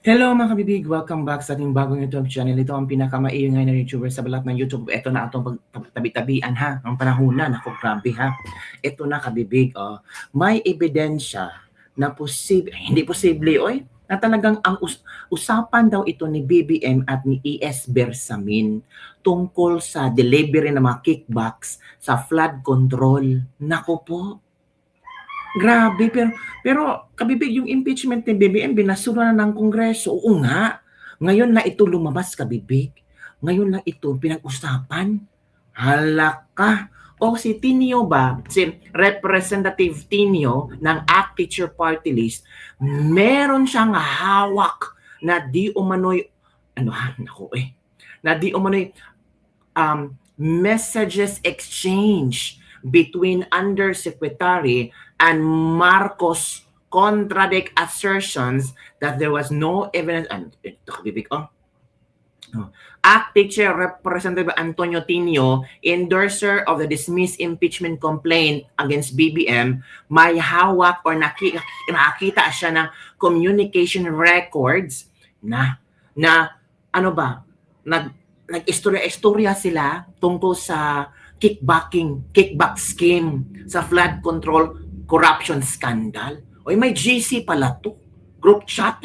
Hello mga kabibig! Welcome back sa ating bagong YouTube channel. Ito ang pinakamaingay na YouTuber sa balat ng YouTube. Ito na atong pagtabi-tabian ha. Ang panahunan. Ako, grabe ha. Ito na kabibig. Oh. May ebidensya na hindi posible, oy, na talagang ang usapan daw ito ni BBM at ni ES Bersamin tungkol sa delivery ng mga kickbacks sa flood control. Nako po. Grabe, pero kabibig, yung impeachment ni BBM binasura na ng Kongreso. Oo nga. Ngayon na ito lumabas, kabibig. Ngayon na ito pinag-usapan. Halaka. O si Tinio ba, si Representative Tinio ng ACT Teacher Party List, meron siyang hawak na di umano'y, na di umano'y messages exchange between Undersecretary and Marcos contradict assertions that there was no evidence. Ito kabibig, ACT Teacher Representative Antonio Tinio, endorser of the dismissed impeachment complaint against BBM, may hawak or nakita siya ng communication records na nag-istorya sila tungkol sa kickback scheme sa flood control corruption scandal. Oy, may GC pala to. Group chat.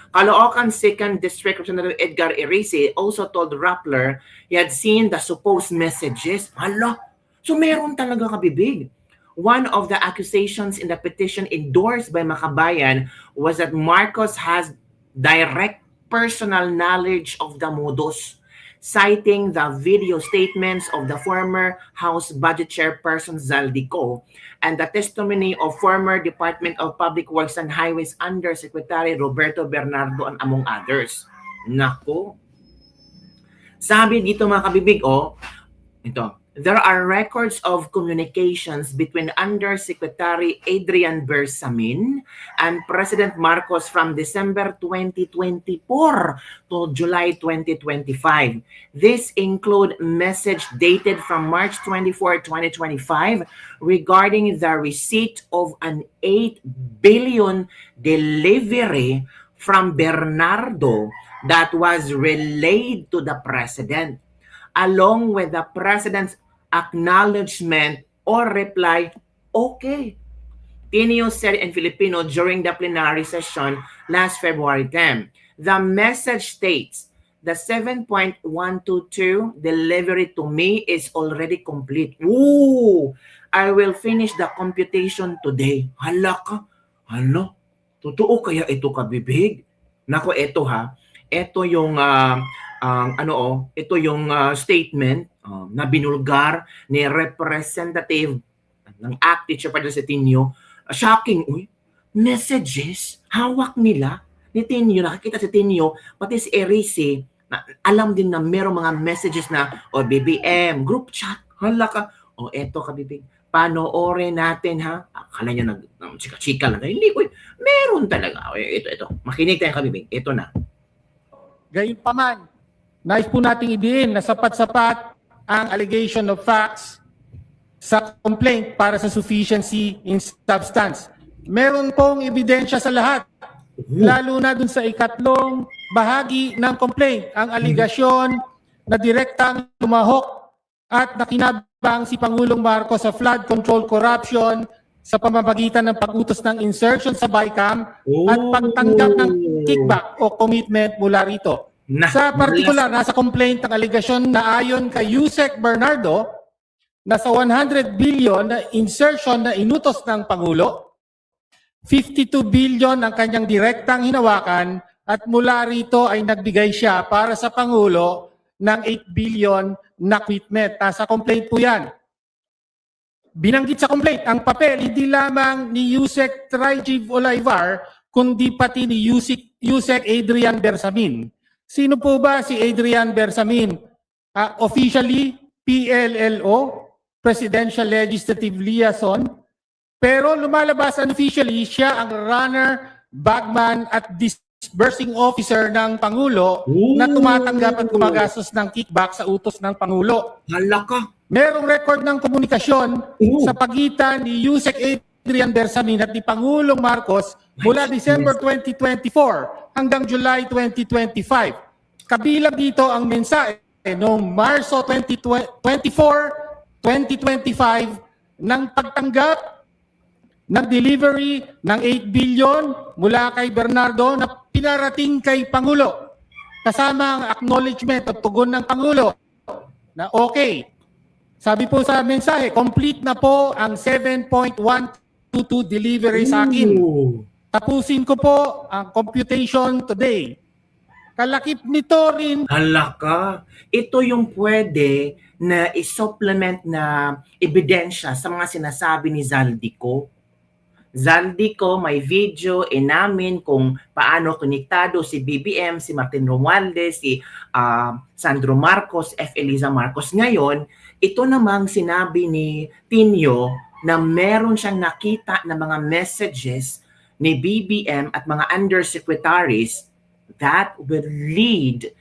Caloocan 2nd District Representative Edgar Erice also told Rappler he had seen the supposed messages. Hala, so meron talaga kabibig. One of the accusations in the petition endorsed by Makabayan was that Marcos has direct personal knowledge of the modus, citing the video statements of the former House Budget Chairperson Zaldico and the testimony of former Department of Public Works and Highways Undersecretary Roberto Bernardo and among others. Nako. Sabi dito mga kabibig, ito, there are records of communications between Undersecretary Adrian Bersamin and President Marcos from December 2024 to July 2025. This include message dated from March 24, 2025 regarding the receipt of an 8 billion delivery from Bernardo that was relayed to the President, along with the President's acknowledgement or reply, okay. Tinio said in Filipino during the plenary session last February 10. The message states, the 7.122 delivery to me is already complete. Ooh! I will finish the computation today. Hala ka? Hala? Totoo kaya ito kabibig? Nako, ito ha. Ito yung ito yung statement na binulgar ni Representative ng ACT Teacher Party sa Tinio. Shocking, messages, hawak nila ni Tinio, nakakita si Tinio, pati si Erice, na alam din na merong mga messages na, BBM, group chat, hala ka, eto kabibig, panoorin natin ha, akala niya chika-chika lang, hindi ko, meron talaga, ito, makinig tayo kabibig, ito na. Gayunpaman, nais po nating idiin na sapat-sapat ang allegation of facts sa complaint para sa sufficiency in substance. Meron pong ebidensya sa lahat, lalo na dun sa ikatlong bahagi ng complaint, ang aligasyon na direktang lumahok at nakinabang si Pangulong Marcos sa flood control corruption sa pamamagitan ng pag-utos ng insertion sa BICAM at pagtanggap ng kickback o commitment mula rito. Sa particular, nasa complaint ang aligasyon na ayon kay Yusek Bernardo na sa 100 billion na insertion na inutos ng Pangulo, 52 billion ang kanyang direktang hinawakan at mula rito ay nagbigay siya para sa Pangulo ng 8 billion na commitment. Nasa complaint po yan. Binanggit sa complaint, ang papel hindi lamang ni Yusek Trajiv Olaivar, kundi pati ni Yusek Adrian Bersamin. Sino po ba si Adrian Bersamin? Officially, PLLO, Presidential Legislative Liaison, pero lumalabas unofficially siya ang runner, bagman at disbursing officer ng Pangulo na tumatanggap at gumagastos ng kickback sa utos ng Pangulo. Halaka. Merong record ng komunikasyon sa pagitan ni Yusek Adrian Bersamin at ni Pangulong Marcos mula December 2024 hanggang July 2025. Kabilang dito ang mensahe noong Marso 2025 ng pagtanggap ng delivery ng 8 billion mula kay Bernardo na pinarating kay Pangulo. Kasama ang acknowledgement at tugon ng Pangulo na okay. Sabi po sa mensahe, complete na po ang 7.122 delivery sa akin. Ooh. Tapusin ko po ang computation today. Kalakip nito rin Hala ka. Ito yung pwede na i-supplement na ebidensya sa mga sinasabi ni Zaldico. Zaldico, may video inamin kung paano konektado si BBM, si Martin Romualdez, si Sandro Marcos, F. Eliza Marcos. Ngayon, ito namang sinabi ni Tinio na meron siyang nakita na mga messages ni BBM at mga undersecretaries that will lead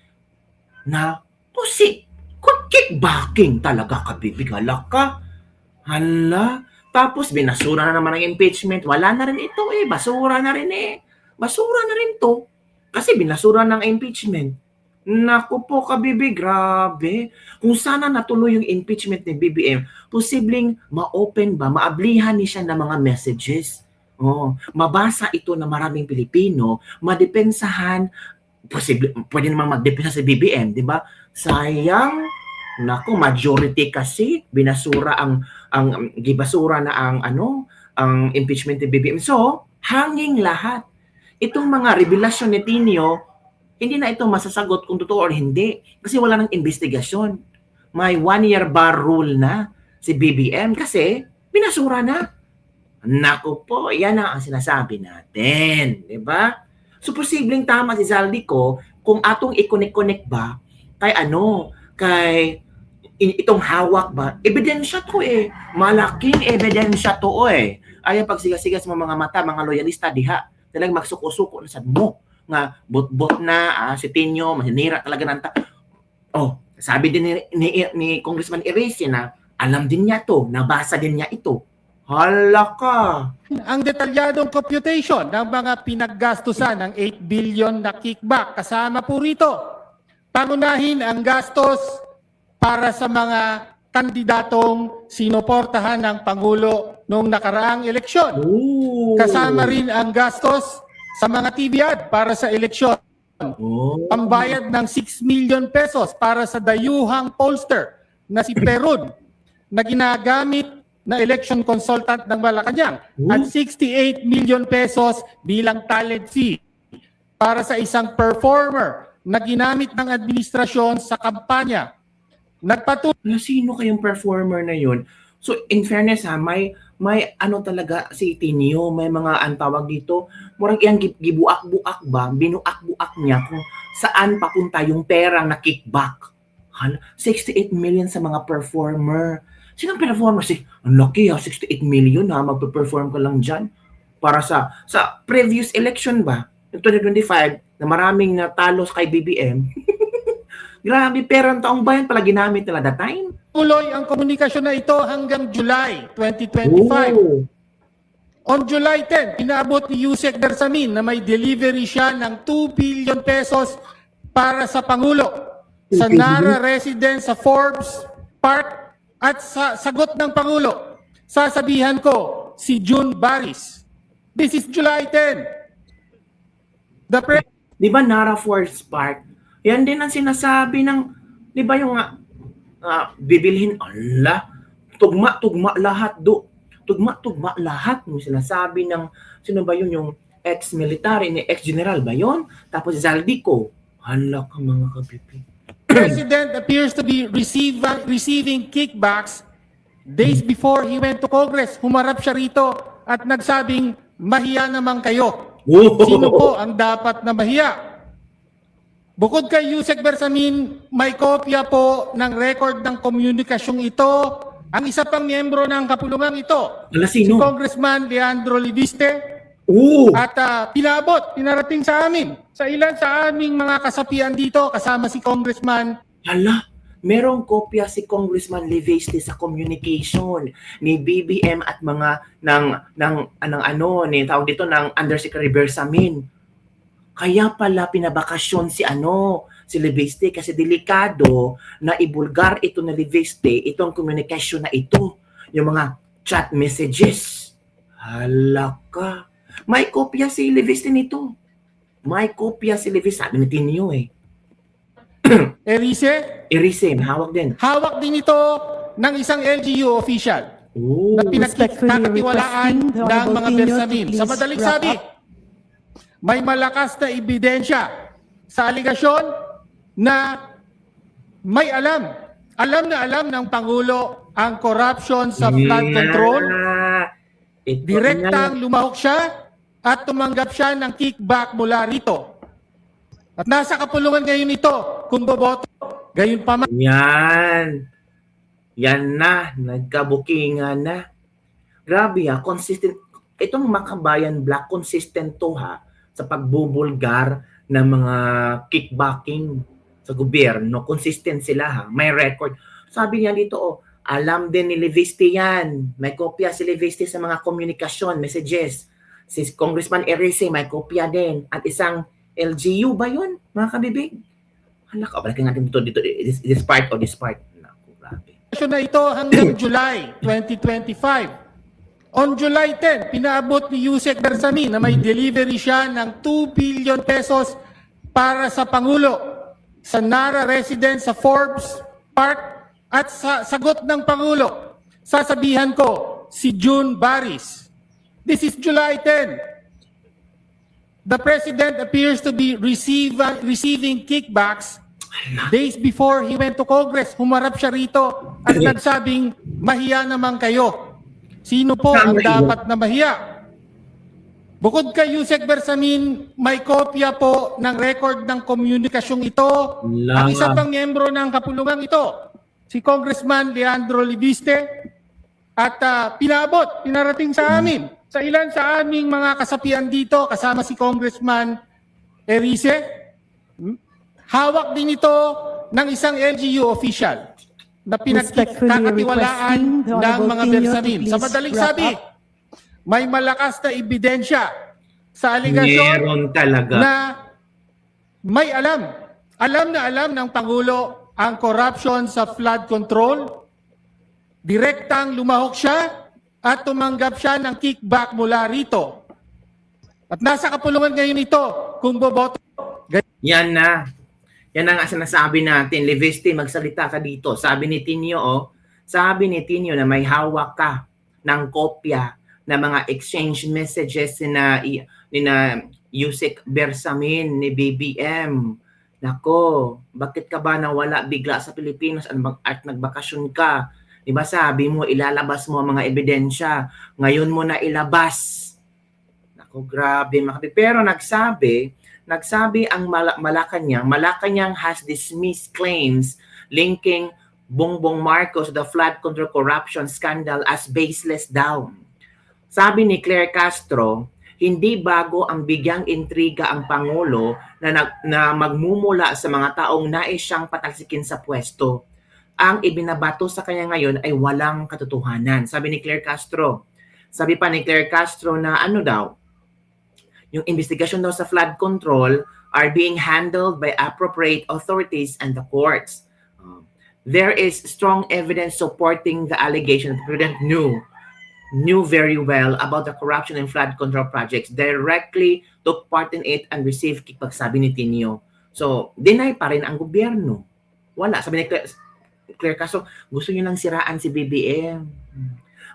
na kickbacking talaga ka, bibigala ka. Hala. Tapos binasura na naman ang impeachment. Wala na rin ito eh. Basura na rin eh. Basura na rin to. Kasi binasura ng impeachment. Naku po kabibi, grabe. Kung sana natuloy yung impeachment ni BBM, posibleng ma-open ba, maablihan ni siya ng mga messages. Oh, mabasa ito ng maraming Pilipino, madepensahan, pwede namang magdepensa sa BBM, di ba? Sayang, naku, majority kasi binasura ang gibasura na ang impeachment ni BBM. So, hanging lahat. Itong mga revelasyon ni Tinio, hindi na ito masasagot kung totoo or hindi kasi wala nang investigasyon. May 1-year bar rule na si BBM kasi binasura na. Naku po, yan ang sinasabi natin, di ba? So, posibleng tama si Zaldico kung atong i-connect ba kay itong hawak ba? Ebidensya to eh. Malaking ebidensya to eh. Ayaw pagsigas-sigas mo mga mata, mga loyalista diha. Talagang magsuko-suko na sa mo. Nga, bot-bot na, si Tinio, maninira talaga ng sabi din ni Congressman Eresi na alam din niya to, nabasa din niya ito. Hala ka. ang detalyadong computation ng mga pinaggastusan ng 8 billion na kickback. Kasama po rito, pangunahin ang gastos para sa mga kandidatong sinuportahan ng Pangulo noong nakaraang eleksyon. Ooh. Kasama rin ang gastos sa mga TV ad para sa eleksyon. Pambayad ng 6 million pesos para sa dayuhang pollster na si Perun na ginagamit na election consultant ng Malacanang at 68 million pesos bilang talent fee para sa isang performer na ginamit ng administrasyon sa kampanya. Nagpatuloy Sino kayong performer na yun? So, in fairness may talaga si Tinio, may mga antawag dito, murang iyang gibuak-buak ba, binuak-buak niya kung saan papunta yung perang na kickback. 68 million sa mga performer. Sinong performer? Ang laki 68 million magpe-perform ka lang dyan. Para sa previous election ba, yung 2025, na maraming natalo kay BBM. Grabe, perang taong bayan pala ginamit nila that time. ang komunikasyon na ito hanggang July 2025. Oh. On July 10, inaabot ni Yusek Bersamin na may delivery siya ng 2 billion pesos para sa Pangulo sa Nara residence sa Forbes Park at sa sagot ng Pangulo. Sasabihan ko si June Baris. This is July 10. Di ba Nara Forbes Park? Yan din ang sinasabi ng, di ba yung bibilhin, tugma-tugma lahat do. Tugma-tugma lahat yung sinasabi ng, sino ba yun, yung ex-military, ex-general ba yun? Tapos Zaldico. Hala ka mga kapipi. President appears to be receiving kickbacks days before he went to Congress. Humarap siya rito at nagsabing, mahiya naman kayo. Sino po ang dapat na mahiya? Bukod kay Yusek Bersamin, may kopya po ng record ng komunikasyong ito ang isa pang miyembro ng kapulungan ito, si Congressman Leandro Libiste. At pinarating sa amin, sa ilan sa aming mga kasapian dito, kasama si Congressman. Merong kopya si Congressman Libiste sa communication ni BBM at mga ng Undersecretary Bersamin. Kaya pala pinabakasyon si Leviste kasi delikado na ibulgar ito na Leviste, itong komunikasyon na ito, yung mga chat messages. Hala ka. May kopya si Leviste nito. May kopya si Leviste. Sabi ni Tinio eh. Erice, Irise, hawak din. hawak din ito ng isang LGU official Oh, na Respectfully pinagkakatiwalaan requesting the ng Honorable mga Pino to bersamin. Sa please madaling wrap sabi, up. may malakas na ebidensya sa aligasyon na may alam. Alam na alam ng Pangulo ang corruption sa flood control. Ito Direktang lumahok siya at tumanggap siya ng kickback mula rito. At nasa kapulungan ngayon ito kung boboto. Gayon pa man. Yan. Yan na. Nagkabukingan na. Grabe ha. Consistent. Itong Makabayan Black, consistent to ha. Sa pagbubulgar ng mga kickbacking sa gobyerno. Consistent sila ha. May record. Sabi niya dito alam din ni Leviste yan. May kopya si Leviste sa mga komunikasyon, messages. Si Congressman Erice, may kopya din. At isang LGU ba yun, mga kabibig? Hala ka, balikan natin dito, this part o this part. Naku, grabe. Na ito hanggang July 2025. On July 10, pinaabot ni Yusek Bersamin na may delivery siya ng 2 billion pesos para sa Pangulo sa Nara residence sa Forbes Park at sa sagot ng Pangulo. Sasabihan ko si June Baris. This is July 10. The President appears to be receiving kickbacks days before he went to Congress. Humarap siya rito at nagsabing, mahiya naman kayo. Sino po ang dapat na mahiya? Bukod kay Yusek Bersamin, may kopya po ng record ng komunikasyong ito. Ang isa pang miyembro ng kapulungan ito, si Congressman Leandro Leviste, at pinarating sa amin. Sa ilan sa aming mga kasapian dito, kasama si Congressman Erice, hawak din ito ng isang LGU official na pinagkakatiwalaan requesting the ng Honorable mga Pino to bersamin. Sa please madaling wrap sabi, up. may malakas na ebidensya sa aligasyon Meron talaga. na may alam. Alam na alam ng Pangulo ang corruption sa flood control. Direktang lumahok siya at tumanggap siya ng kickback mula rito. At nasa kapulungan ngayon ito kung boboto. Yan na. Yan na nga sinasabi natin. Leviste, magsalita ka dito. Sabi ni Tinio, na may hawak ka ng kopya ng mga exchange messages ni Yusek Bersamin, ni BBM. Nako, bakit ka ba nawala bigla sa Pilipinas at nagbakasyon ka? Diba sabi mo, ilalabas mo ang mga ebidensya. Ngayon mo na ilabas. Naku, grabe. Pero nagsabi ang Malacanang has dismissed claims linking Bongbong Marcos to the flood control corruption scandal as baseless daw. Sabi ni Claire Castro, hindi bago ang bigyang intriga ang Pangulo na magmumula sa mga taong nais siyang patalsikin sa pwesto. Ang ibinabato sa kanya ngayon ay walang katotohanan. Sabi ni Claire Castro. Sabi pa ni Claire Castro na yung investigasyon daw sa flood control are being handled by appropriate authorities and the courts. There is strong evidence supporting the allegation that the President knew very well about the corruption in flood control projects, directly took part in it and received kickback, sabi ni Tinio. So, deny pa rin ang gobyerno. Wala. Sabi ni Claire Castro, gusto nyo lang siraan si BBM.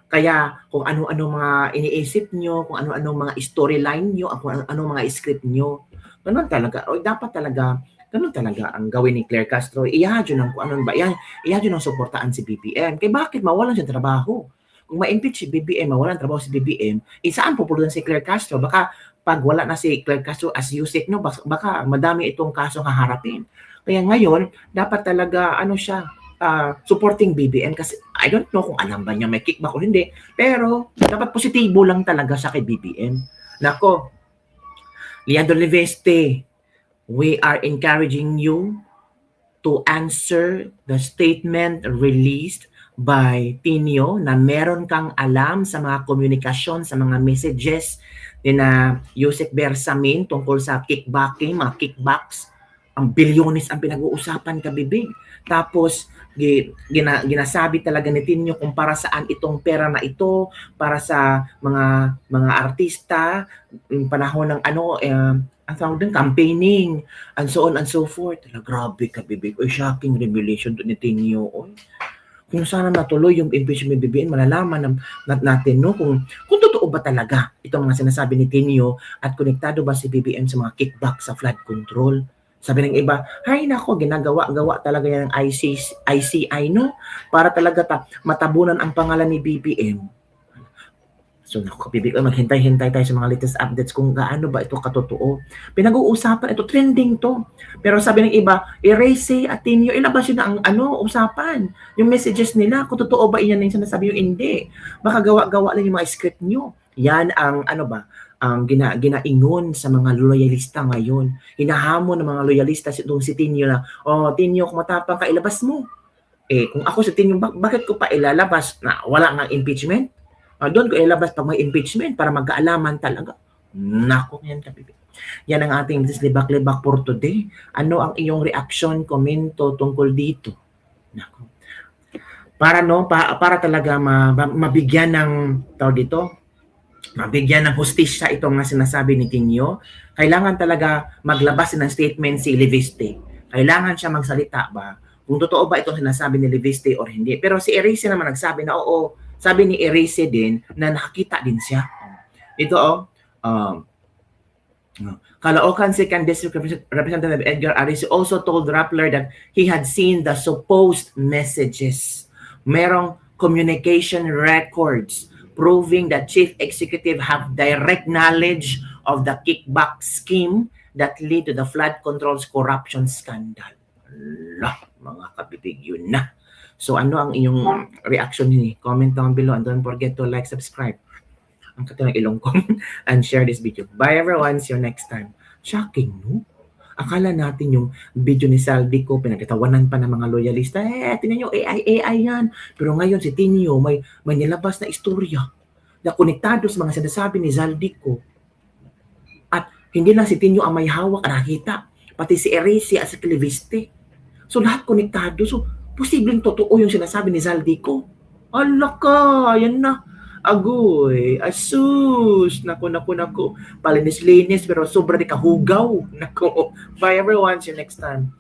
Kaya kung ano-ano mga iniisip nyo, kung ano-ano mga storyline nyo, kung ano-ano mga script nyo, ganun talaga, o dapat talaga, ganun talaga ang gawin ni Claire Castro. Ihadyo ng kung ano ba, ihadyo ng suportaan si BBM. Kaya bakit mawalan siya trabaho? Kung ma-impeach si BBM, mawalan trabaho si BBM, saan pupulutan si Claire Castro? Baka pag wala na si Claire Castro as Yusek, no, baka madami itong kasong haharapin. Kaya ngayon, dapat talaga, supporting BBM kasi I don't know kung alam ba niya may kickback o hindi, pero dapat positibo lang talaga siya kay BBM. Nako, Leandro Leviste, we are encouraging you to answer the statement released by Tinio na meron kang alam sa mga komunikasyon, sa mga messages na Yusek Bersamin tungkol sa kickbacking, mga kickbacks, ang bilyones ang pinag-uusapan kabibig. Tapos ginasabi talaga ni Tinyo kung para saan itong pera na ito, para sa mga artista, panahon ng ang tawag din, campaigning, and so on and so forth. Grabe kabibig. Oy, shocking revelation to ni Tinyo. Oy. Kung sana natuloy yung impeachment ni BBM, malalaman natin no kung totoo ba talaga itong mga sinasabi ni Tinyo at konektado ba si BBM sa mga kickback sa flood control. Sabi ng iba, hay nako, ginagawa-gawa talaga yan ng ICI, no? Para talaga matabunan ang pangalan ni BBM. So naku, maghintay-hintay tayo sa mga latest updates kung gaano ba ito katotoo. Pinag-uusapan, ito trending to. Pero sabi ng iba, erase at Tinyo, ilabas yun na ang usapan. Yung messages nila, kung totoo ba iyan yung sinasabi yung hindi. Baka gawa-gawa lang yung mga script nyo. Yan ang ang ginaingon sa mga loyalista ngayon. Hinahamon ng mga loyalista itong si Tinyo na, Tinyo, kung matapang ka, ilabas mo. Kung ako si Tinyo, bakit ko pa ilalabas na wala nga impeachment? Doon ko ilabas pag may impeachment para magkaalaman talaga. Nako, yan kabibig. Yan ang ating libak-libak for today. Ano ang iyong reaction, komento tungkol dito? Nako. Para talaga mabigyan ng mabigyan ng hustisya itong nga sinasabi ni Tinyo, kailangan talaga maglabas ng statement si Leviste. Kailangan siya magsalita ba kung totoo ba itong sinasabi ni Leviste or hindi. Pero si Erice naman nagsabi na oo, sabi ni Erice din na nakakita din siya. Ito Caloocan 2nd District Representative Edgar Arice also told Rappler that he had seen the supposed messages. Merong communication records proving that Chief Executive have direct knowledge of the kickback scheme that lead to the flood controls corruption scandal. Allah, mga kabibig, yun na. So ano ang iyong reaction niyo? Comment down below and don't forget to like, subscribe. Ang katulang ilong ko and share this video. Bye everyone, see you next time. Shocking, no? Akala natin yung video ni Saldico, pinagtatawanan pa ng mga loyalista. Tingnan nyo, AI yan. Pero ngayon si Tinyo may nilabas na istorya na konektado sa mga sinasabi ni Saldico. At hindi lang si Tinyo ang may hawak, nakita. Pati si Erice at si Leviste. So lahat konektado. So posibleng totoo yung sinasabi ni Saldico. Ala ka, yan na. Agoy, asus. Naku. Palinis-linis pero sobra di kahugaw. Naku. Bye everyone, see you next time.